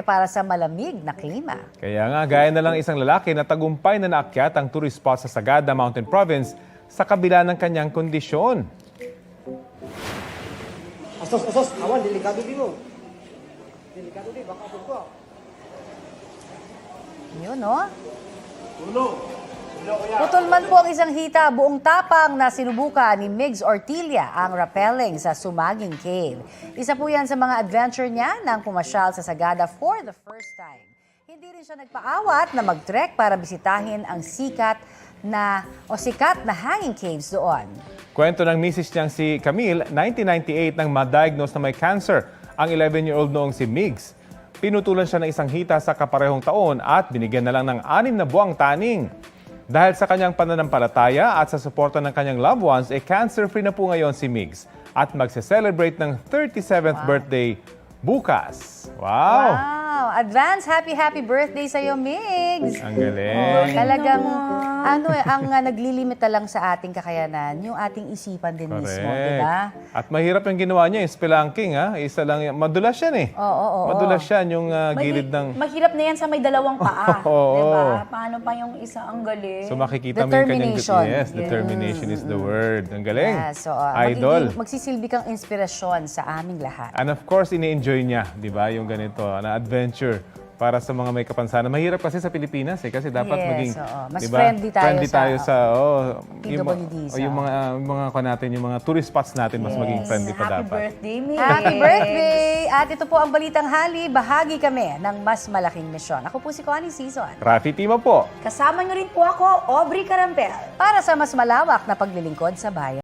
para sa malamig na klima. Kaya nga, gaya na lang isang lalaki na tagumpay na naakyat ang tourist spot sa Sagada Mountain Province sa kabila ng kanyang kondisyon. Asos, awan, delikado din mo. Delikado din, baka po. Yun, no? Putol man po ang isang hita, buong tapang na sinubukan ni Migs Ortilla ang rappelling sa Sumaging Cave. Isa po yan sa mga adventure niya nang pumasyal sa Sagada for the first time. Hindi rin siya nagpaawat na mag-trek para bisitahin ang sikat na hanging caves doon. Kwento ng misis niyang si Camille, 1998 nang ma-diagnose na may cancer ang 11-year-old noong si Migs. Pinutulan siya ng isang hita sa kaparehong taon at binigyan na lang ng 6 na buwang taning. Dahil sa kanyang pananampalataya at sa suporta ng kanyang loved ones, cancer-free na po ngayon si Migs at magse-celebrate ng 37th birthday bukas. Wow! Advance happy birthday sa iyo, Migs! Ang galing! Talagang ang naglilimita lang sa ating kakayanan, yung ating isipan din mismo, di ba? At mahirap yung ginawa niya, spelunking ha. Isa lang, madulas yan eh. Oo. Madulas yan yung gilid ng... Mahirap na yan sa may dalawang paa. Oo. Diba? Paano pa yung isa ang galing? So makikita mo yung kanyang... Determination. Yes, determination is the word. Ang galing. Yes, so, Idol. magsisilbi kang inspirasyon sa aming lahat. And of course, ini-enjoy niya, di ba? Yung ganito, na adventure para sa mga may kapansanan. Mahirap kasi sa Pilipinas eh, kasi dapat Yes, maging, oo. Mas di ba? friendly tayo sa, yung PWD natin, yung mga tourist spots natin, mas maging friendly pa Happy dapat. birthday, Migs! Happy birthday! At ito po ang Balitang Hali, bahagi kami ng mas malaking misyon. Ako po si Connie Season. Rafi Tima po. Kasama niyo rin po ako, Aubrey Carampel. Para sa mas malawak na paglilingkod sa bayan.